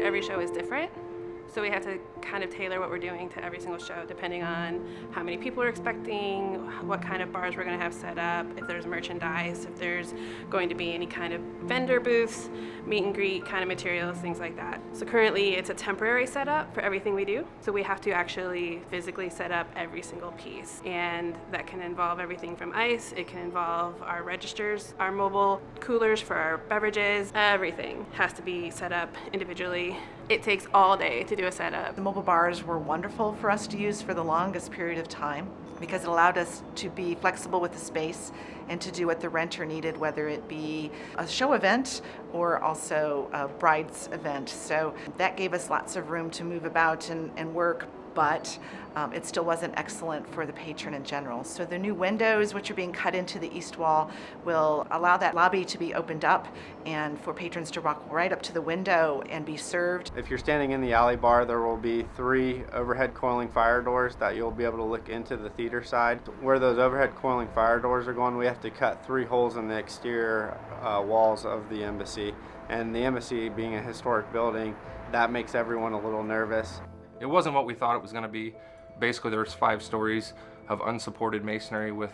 every show is different. So we have to kind of tailor what we're doing to every single show, depending on how many people we're expecting, what kind of bars we're going to have set up, if there's merchandise, if there's going to be any kind of vendor booths, meet and greet kind of materials, things like that. So currently it's a temporary setup for everything we do. So we have to actually physically set up every single piece. And that can involve everything from ice, it can involve our registers, our mobile coolers for our beverages, everything has to be set up individually. It takes all day to do a setup. The mobile bars were wonderful for us to use for the longest period of time because it allowed us to be flexible with the space and to do what the renter needed, whether it be a show event or also a bride's event. So that gave us lots of room to move about and work, but it still wasn't excellent for the patron in general. So the new windows, which are being cut into the east wall, will allow that lobby to be opened up and for patrons to walk right up to the window and be served. If you're standing in the alley bar, there will be 3 overhead coiling fire doors that you'll be able to look into the theater side. Where those overhead coiling fire doors are going, we have to cut 3 holes in the exterior walls of the embassy. And the embassy being a historic building, that makes everyone a little nervous. It wasn't what we thought it was going to be. Basically, there was 5 stories of unsupported masonry with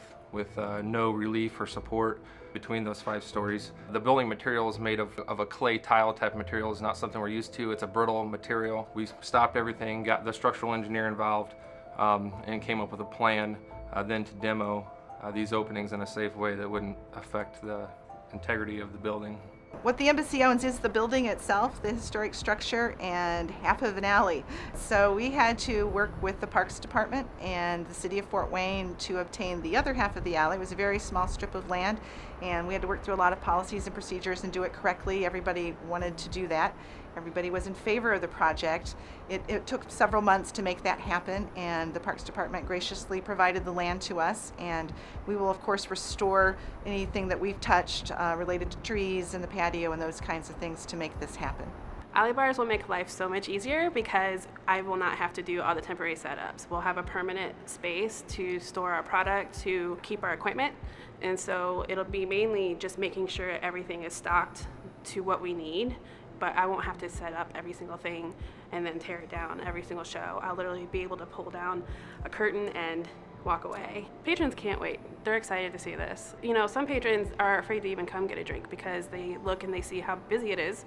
no relief or support between those 5 stories. The building material is made of a clay tile type material. It's not something we're used to. It's a brittle material. We stopped everything, got the structural engineer involved, and came up with a plan then to demo these openings in a safe way that wouldn't affect the integrity of the building. What the embassy owns is the building itself, the historic structure, and half of an alley. So we had to work with the Parks Department and the City of Fort Wayne to obtain the other half of the alley. It was a very small strip of land, and we had to work through a lot of policies and procedures and do it correctly. Everybody wanted to do that. Everybody was in favor of the project. It took several months to make that happen, and the Parks Department graciously provided the land to us, and we will of course restore anything that we've touched related to trees and the patio and those kinds of things to make this happen. Alley bars will make life so much easier because I will not have to do all the temporary setups. We'll have a permanent space to store our product, to keep our equipment, and so it'll be mainly just making sure everything is stocked to what we need, but I won't have to set up every single thing and then tear it down every single show. I'll literally be able to pull down a curtain and walk away. Patrons can't wait. They're excited to see this. You know, some patrons are afraid to even come get a drink because they look and they see how busy it is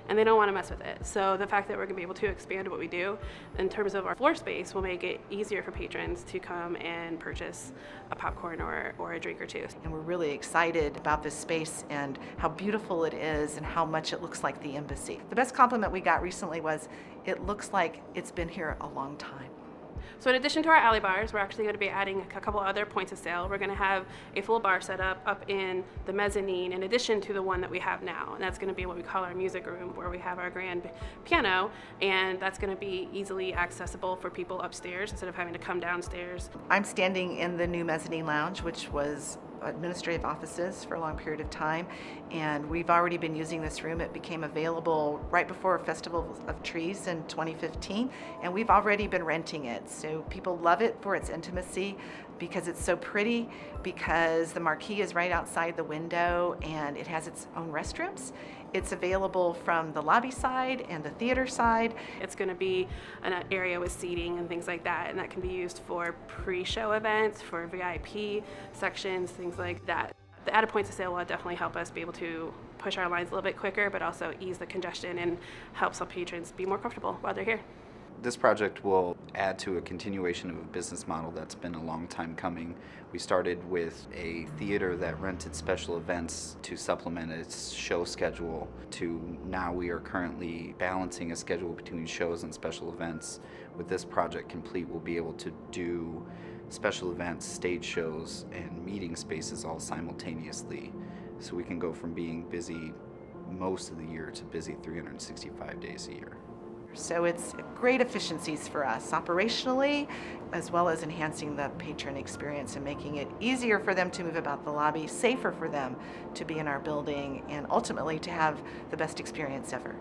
and they don't want to mess with it. So the fact that we're going to be able to expand what we do in terms of our floor space will make it easier for patrons to come and purchase a popcorn or a drink or two. And we're really excited about this space and how beautiful it is and how much it looks like the embassy. The best compliment we got recently was, it looks like it's been here a long time. So in addition to our alley bars, we're actually going to be adding a couple other points of sale. We're going to have a full bar set up in the mezzanine in addition to the one that we have now. And that's going to be what we call our music room, where we have our grand piano, and that's going to be easily accessible for people upstairs instead of having to come downstairs. I'm standing in the new mezzanine lounge, which was administrative offices for a long period of time, and we've already been using this room. It became available right before Festival of Trees in 2015, and we've already been renting it. So people love it for its intimacy, because it's so pretty, because the marquee is right outside the window and it has its own restrooms. It's available from the lobby side and the theater side. It's going to be an area with seating and things like that, and that can be used for pre-show events, for VIP sections, things like that. The added points of sale will definitely help us be able to push our lines a little bit quicker, but also ease the congestion and help some patrons be more comfortable while they're here. This project will add to a continuation of a business model that's been a long time coming. We started with a theater that rented special events to supplement its show schedule, to now we are currently balancing a schedule between shows and special events. With this project complete, we'll be able to do special events, stage shows, and meeting spaces all simultaneously. So we can go from being busy most of the year to busy 365 days a year. So it's great efficiencies for us operationally, as well as enhancing the patron experience and making it easier for them to move about the lobby, safer for them to be in our building, and ultimately to have the best experience ever.